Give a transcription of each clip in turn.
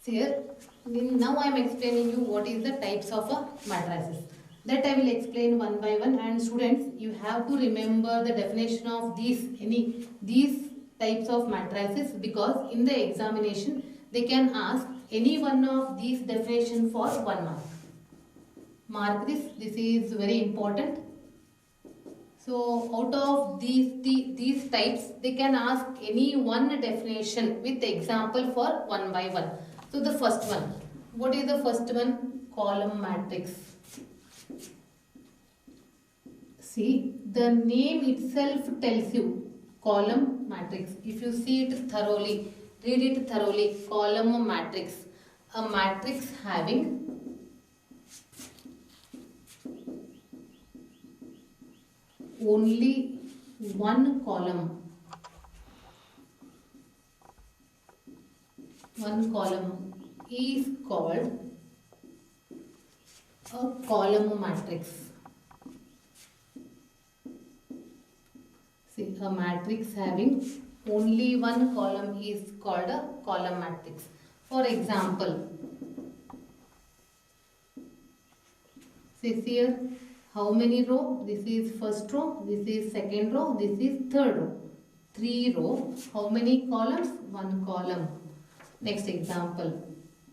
Here, now I am explaining you what is the types of matrices. That I will explain one by one, and students, you have to remember the definition of these types of matrices, because in the examination they can ask any one of these definition for 1 mark. Mark this. This is very important. So out of these types, they can ask any one definition with example for 1 by 1. So the first one, what is the first one? Column matrix. See, the name itself tells you column matrix. If you see it thoroughly, read it thoroughly, column matrix. A matrix having only one column. One column is called a column matrix. See, a matrix having only one column is called a column matrix. For example, see here, how many row? This is first row, this is second row, this is third row. 3 row. How many columns? 1 column. Next example.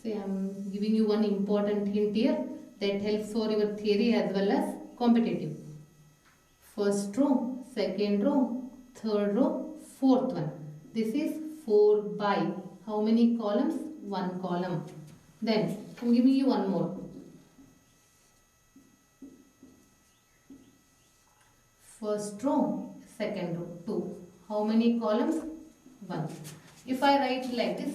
See, I am giving you one important hint here that helps for your theory as well as competitive. First row, second row, third row, fourth one. This is 4 by. How many columns? 1 column. Then I am giving you one more. First row, second row, 2. How many columns? 1. If I write like this,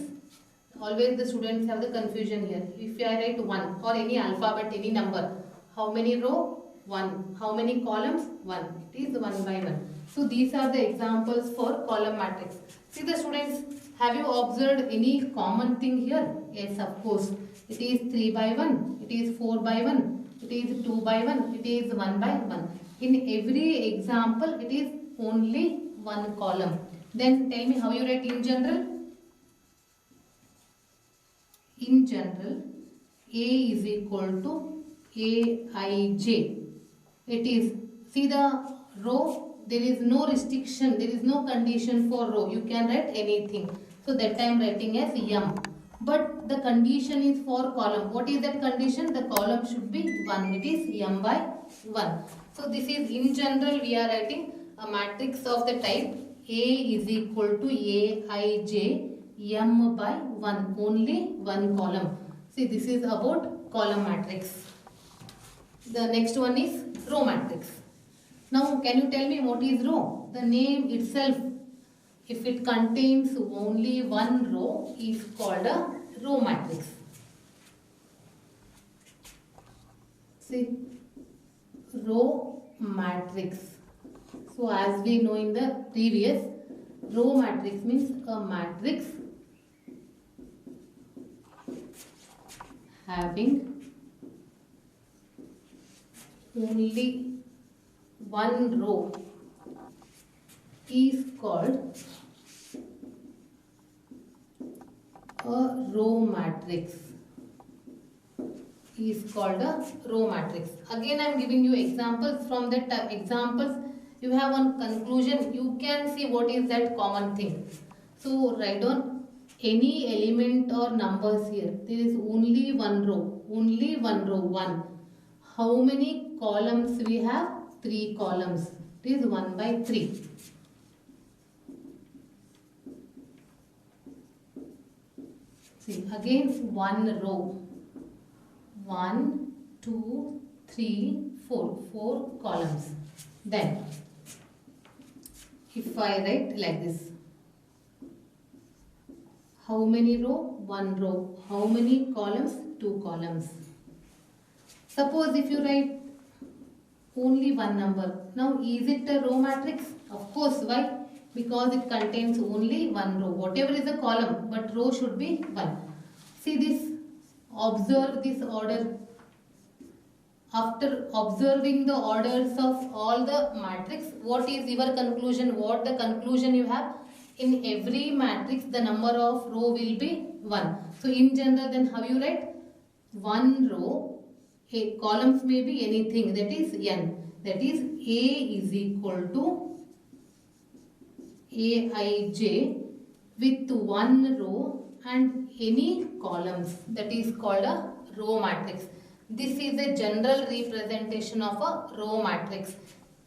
always the students have the confusion here. If I write 1 or any alphabet, any number, how many row? 1. How many columns? 1. It is 1 by 1. So these are the examples for column matrix. See the students, have you observed any common thing here? Yes, of course. It is 3 by 1. It is 4 by 1. It is 2 by 1. It is 1 by 1. In every example, it is only one column. Then tell me how you write in general. In general, A is equal to Aij. It is, see the row, there is no restriction, there is no condition for row. You can write anything. So that I am writing as M. But the condition is for column. What is that condition? The column should be 1. It is M by 1. So this is in general we are writing a matrix of the type A is equal to Aij M by 1. Only one column. See, this is about column matrix. The next one is row matrix. Now can you tell me what is row? The name itself, if it contains only one row, is called a row matrix. See, row matrix. So as we know in the previous, row matrix means a matrix having only one row is called a row matrix. Is called a row matrix. Again I am giving you examples. From that examples you have one conclusion. You can see what is that common thing. So write down any element or numbers here. There is only one row. Only one row. 1. How many columns we have? 3 columns. It is 1 by 3. See, again one row. 1, 2, 3, 4. 4 columns. Then, if I write like this, how many row? 1 row. How many columns? 2 columns. Suppose if you write only one number. Now, is it a row matrix? Of course. Why? Because it contains only one row. Whatever is the column, but row should be 1. See this. Observe this order. After observing the orders of all the matrix, what is your conclusion? What the conclusion you have? In every matrix, the number of row will be 1. So in general, then how you write? One row, columns may be anything, that is n. That is A is equal to Aij with one row and any columns. That is called a row matrix. This is a general representation of a row matrix.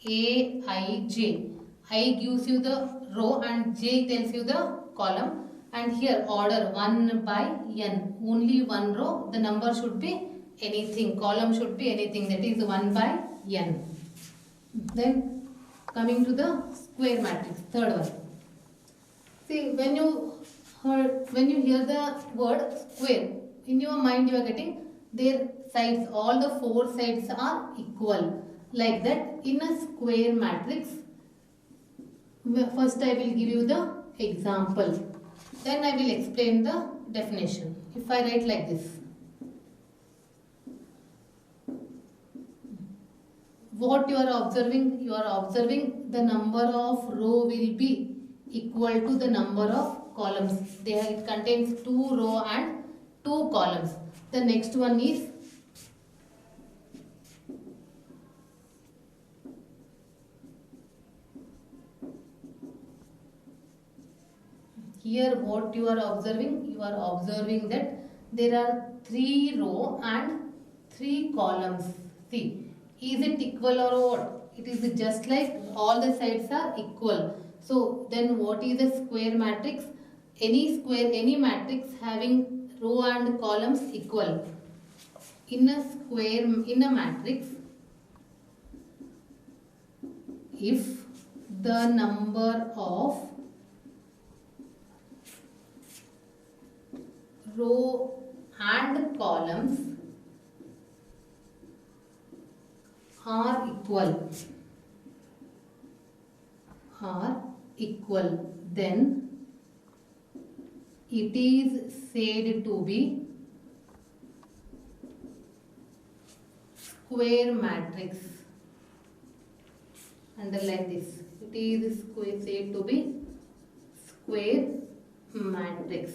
Aij. I gives you the row and J tells you the column, and here order 1 by n, only one row, the number should be anything, column should be anything, that is 1 by n. Then coming to the square matrix, third one. See, when you hear the word square, in your mind you are getting their sides, all the four sides are equal. Like that, in a square matrix, first I will give you the example. Then I will explain the definition. If I write like this. What you are observing? You are observing the number of row will be equal to the number of columns. It contains 2 row and 2 columns. The next one is here what you are observing that there are 3 row and 3 columns. See, is it equal or what? It is just like all the sides are equal. So then what is a square matrix? Any matrix having row and columns equal. In a matrix, if the number of row and columns are equal, then it is said to be square matrix. Underline this. It is said to be square matrix.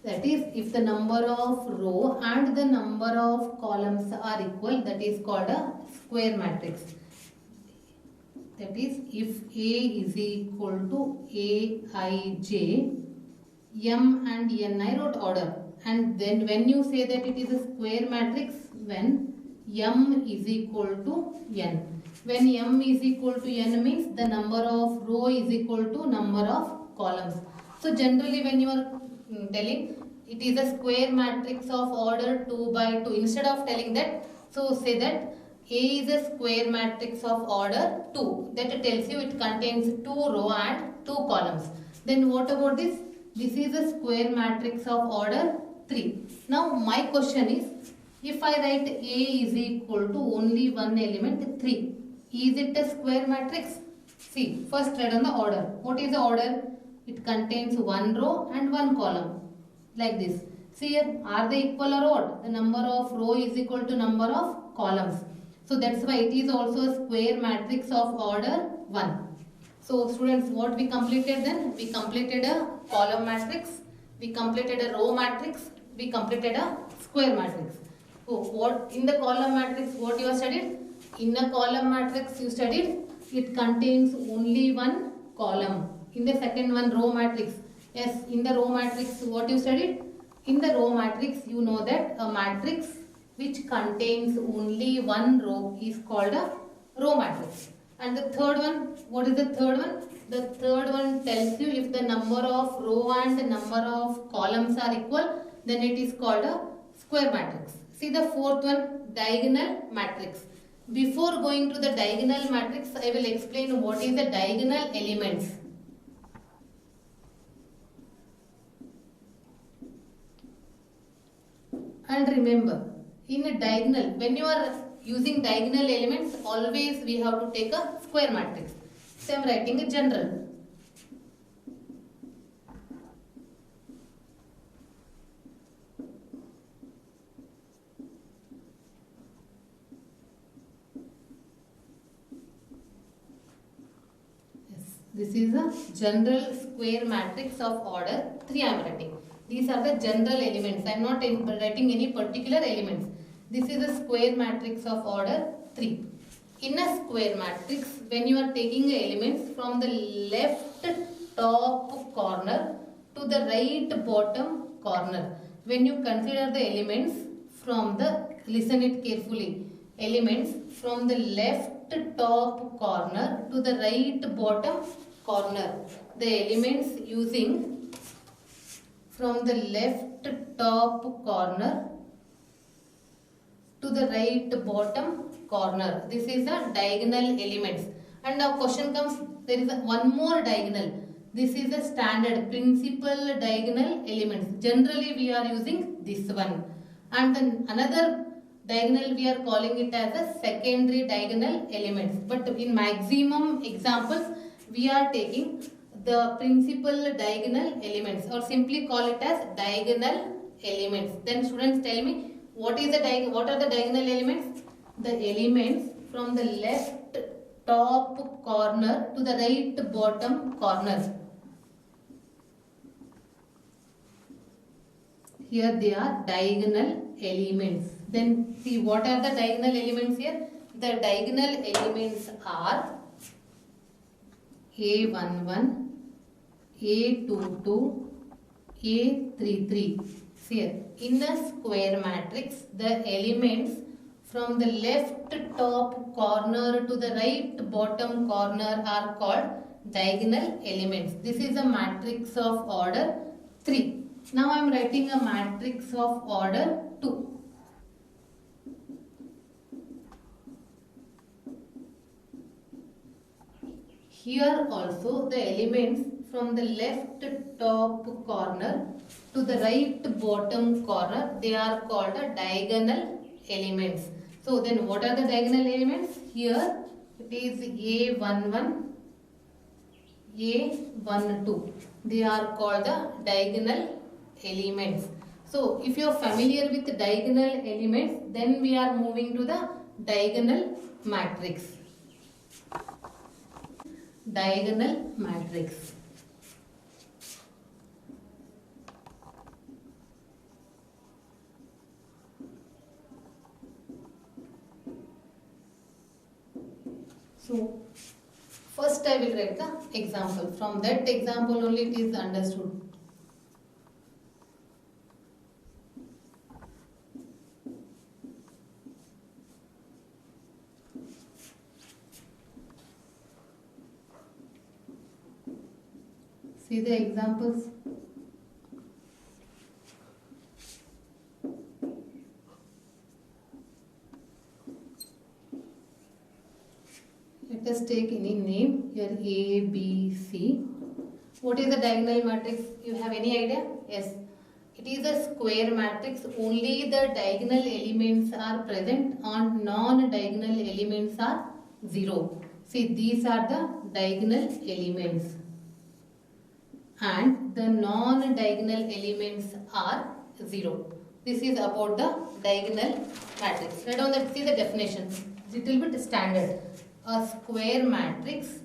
That is, if the number of row and the number of columns are equal, that is called a square matrix. That is, if A is equal to Aij, M and N, I wrote order. And then when you say that it is a square matrix, when M is equal to N. When M is equal to N means the number of row is equal to number of columns. So generally when you are telling it is a square matrix of order 2 by 2, instead of telling that, so say that A is a square matrix of order 2. That tells you it contains 2 row and 2 columns. Then what about this? This is a square matrix of order 3. Now my question is, if I write A is equal to only one element 3, is it a square matrix? See, first write on the order. What is the order? It contains 1 row and 1 column. Like this. See here, are they equal or what? The number of row is equal to number of columns. So that's why it is also a square matrix of order 1. So students, what we completed then? We completed a column matrix, we completed a row matrix, we completed a square matrix. So what in the column matrix, what you have studied? In a column matrix you studied, it contains only one column. In the second one, row matrix. Yes, in the row matrix, what you studied? In the row matrix, you know that a matrix which contains only one row is called a row matrix. And the third one, what is the third one? The third one tells you if the number of row and the number of columns are equal, then it is called a square matrix. See the fourth one, diagonal matrix. Before going to the diagonal matrix, I will explain what is the diagonal elements. And remember, in a diagonal, when you are using diagonal elements, always we have to take a square matrix. So I am writing a general. This is a general square matrix of order 3 I am writing. These are the general elements. I am not writing any particular elements. This is a square matrix of order 3. In a square matrix, when you are taking elements from the left top corner to the right bottom corner, when you consider the elements from the, listen it carefully, elements from the left top corner to the right bottom corner, the elements using from the left top corner to the right bottom corner. This is a diagonal elements. And now question comes, there is one more diagonal. This is a standard principal diagonal elements. Generally we are using this one. And then another diagonal we are calling it as a secondary diagonal elements. But in maximum examples we are taking the principal diagonal elements, or simply call it as diagonal elements. Then students, tell me, what are the diagonal elements? The elements from the left top corner to the right bottom corner. Here they are diagonal elements. Then see, what are the diagonal elements here? The diagonal elements are A11, A22, A33. See here, in a square matrix, the elements from the left top corner to the right bottom corner are called diagonal elements. This is a matrix of order 3. Now I am writing a matrix of order 2. Here also the elements from the left top corner to the right bottom corner, they are called the diagonal elements. So then what are the diagonal elements? Here it is A11, A12. They are called the diagonal elements. So if you are familiar with the diagonal elements, then we are moving to the diagonal matrix. Diagonal matrix. So first I will write the example. From that example only it is understood. See the examples. Let us take any name here, A, B, C. What is the diagonal matrix? You have any idea? Yes. It is a square matrix. Only the diagonal elements are present and non-diagonal elements are 0. See, these are the diagonal elements. And the non-diagonal elements are 0. This is about the diagonal matrix. Write down that, see the definition. Little bit standard. A square matrix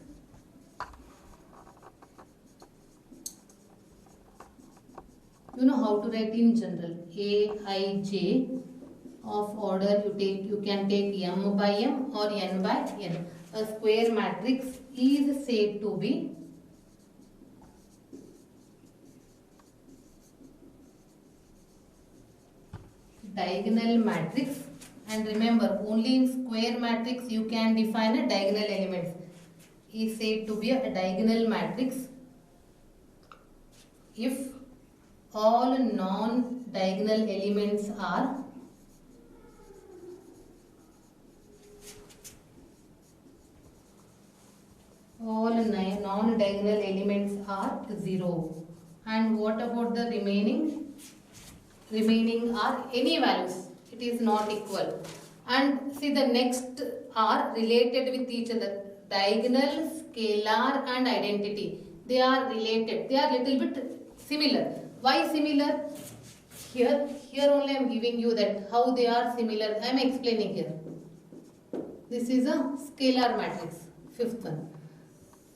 you know how to write in general. Aij of order you can take m by m or n by n. A square matrix is said to be diagonal matrix. And remember, only in square matrix you can define a diagonal elements. Is said to be a diagonal matrix if all non-diagonal elements are non-diagonal elements are 0. And what about the remaining? Remaining are any values. It is not equal. And see, the next are related with each other. Diagonal, scalar and identity. They are related. They are little bit similar. Why similar? Here only I am giving you that how they are similar. I am explaining here. This is a scalar matrix. Fifth one.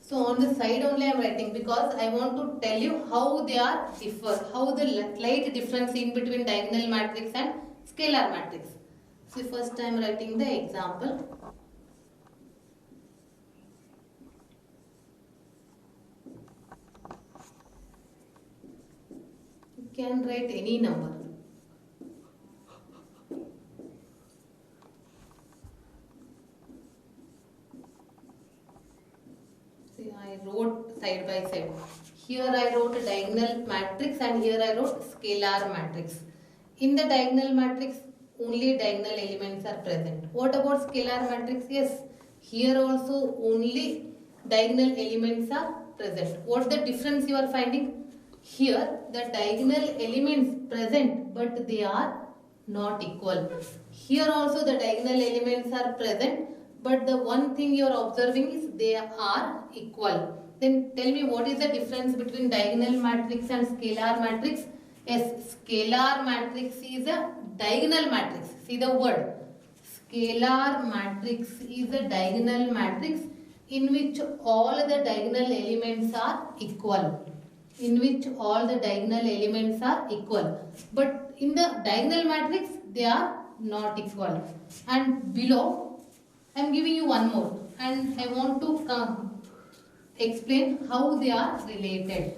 So on the side only I am writing because I want to tell you how they are differ, how the slight difference in between diagonal matrix and scalar matrix. So first I am writing the example. You can write any number. See, I wrote side by side. Here I wrote a diagonal matrix and here I wrote scalar matrix. In the diagonal matrix, only diagonal elements are present. What about scalar matrix? Yes, here also only diagonal elements are present. What the difference you are finding? Here the diagonal elements present but they are not equal. Here also the diagonal elements are present but the one thing you are observing is they are equal. Then tell me what is the difference between diagonal matrix and scalar matrix? Yes, scalar matrix is a diagonal matrix. See the word. Scalar matrix is a diagonal matrix in which all the diagonal elements are equal. In which all the diagonal elements are equal. But in the diagonal matrix, they are not equal. And below, I am giving you one more. And I want to explain how they are related.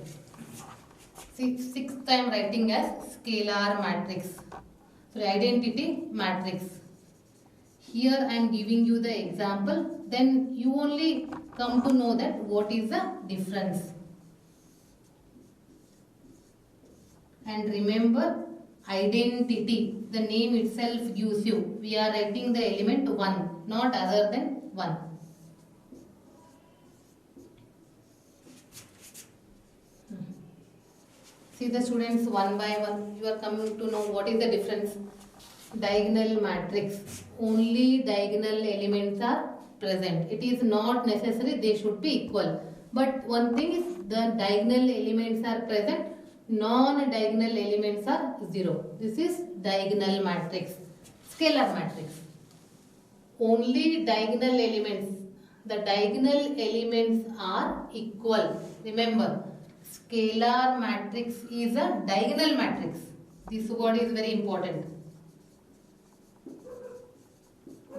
See, sixth I am writing as scalar matrix. So identity matrix. Here I am giving you the example. Then you only come to know that what is the difference. And remember, identity, the name itself gives you. We are writing the element 1, not other than 1. See the students one by one, you are coming to know what is the difference. Diagonal matrix, only diagonal elements are present. It is not necessary they should be equal. But one thing is the diagonal elements are present, non-diagonal elements are 0. This is diagonal matrix. Scalar matrix. Only diagonal elements. The diagonal elements are equal. Remember, scalar matrix is a diagonal matrix. This word is very important.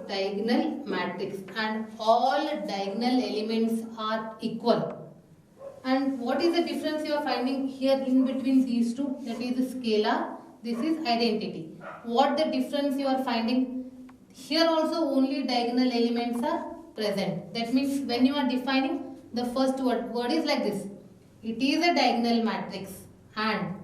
Diagonal matrix, and all diagonal elements are equal. And what is the difference you are finding here in between these two? That is scalar, this is identity. What the difference you are finding? Here also only diagonal elements are present. That means when you are defining the first word is like this. It is a diagonal matrix and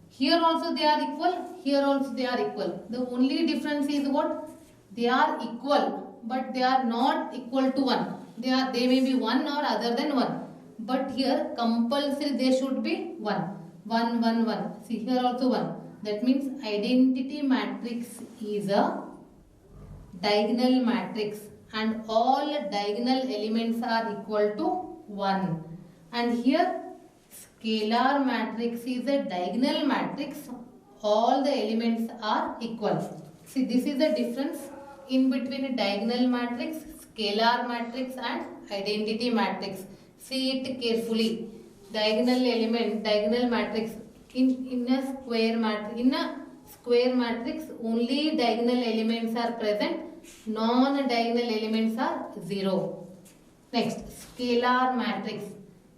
here also they are equal, here also they are equal. The only difference is what? They are equal but they are not equal to 1. They may be 1 or other than 1. But here compulsory they should be 1. 1, 1, 1. See here also 1. That means identity matrix is a diagonal matrix and all diagonal elements are equal to 1. And here scalar matrix is a diagonal matrix. All the elements are equal. See, this is the difference in between a diagonal matrix, scalar matrix and identity matrix. See it carefully. Diagonal matrix in a square matrix. In a square matrix, only diagonal elements are present. Non-diagonal elements are 0. Next, scalar matrix.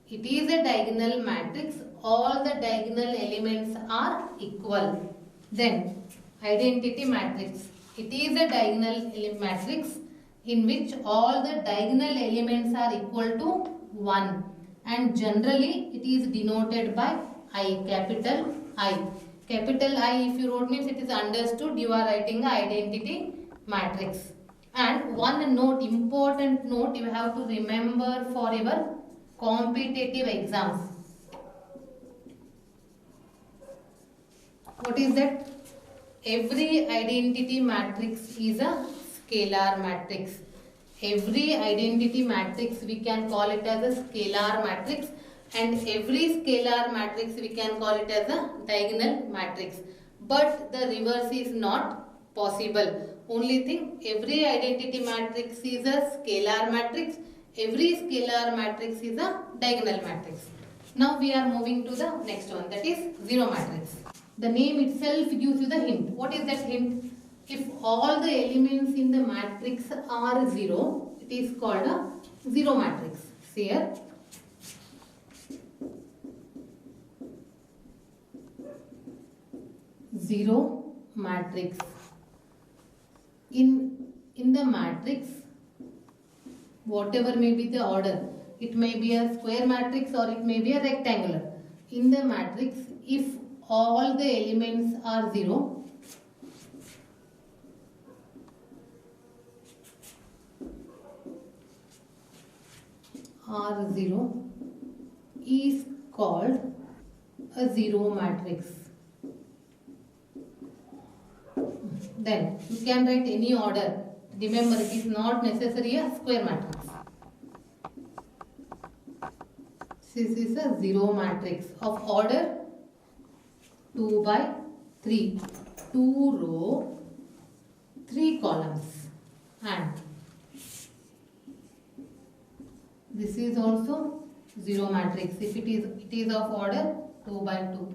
It is a diagonal matrix. All the diagonal elements are equal. Then, identity matrix. It is a diagonal matrix in which all the diagonal elements are equal to 1. And generally, it is denoted by I, capital I. Capital I, if you wrote means it is understood you are writing the identity matrix. And one note, important note you have to remember for your competitive exams. What is that? Every identity matrix is a scalar matrix. Every identity matrix we can call it as a scalar matrix, and every scalar matrix we can call it as a diagonal matrix. But the reverse is not possible. Only thing, every identity matrix is a scalar matrix, every scalar matrix is a diagonal matrix. Now we are moving to the next one, that is zero matrix. The name itself gives you the hint. What is that hint? If all the elements in the matrix are zero, it is called a zero matrix. See here. Zero matrix. In the matrix, whatever may be the order, it may be a square matrix or it may be a rectangular. In the matrix, if all the elements are zero, is called a zero matrix. Then you can write any order. Remember, it is not necessary a square matrix. This is a zero matrix of order 2 by 3. 2 row, 3 columns. And this is also zero matrix. If it is of order 2 by 2.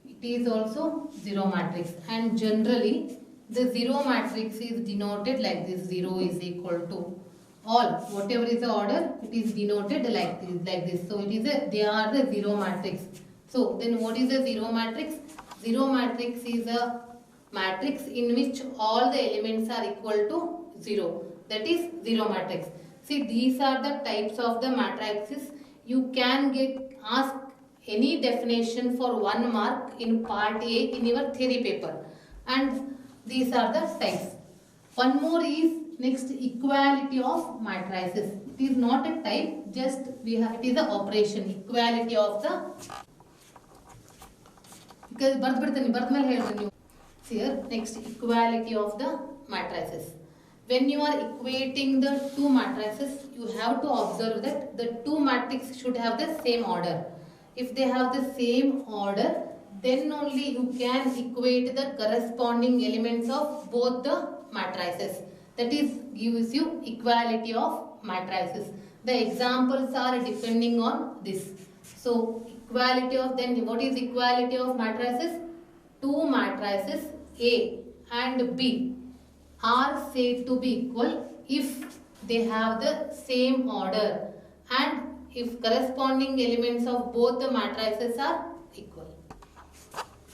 It is also zero matrix, and generally the zero matrix is denoted like this. 0 is equal to all, whatever is the order, it is denoted like this. So they are the zero matrix. So then what is a zero matrix? Zero matrix is a matrix in which all the elements are equal to 0. That is zero matrix. See, these are the types of the matrices. You can ask any definition for 1 mark in part A in your theory paper, and these are the types. One more is next, equality of matrices. It is not a type, just it is an operation. Equality of the, because here next, equality of the matrices. When you are equating the two matrices, you have to observe that the two matrices should have the same order. If they have the same order, then only you can equate the corresponding elements of both the matrices. That is, gives you equality of matrices. The examples are depending on this. So, equality of, then what is equality of matrices? Two matrices A and B are said to be equal if they have the same order and if corresponding elements of both the matrices are equal.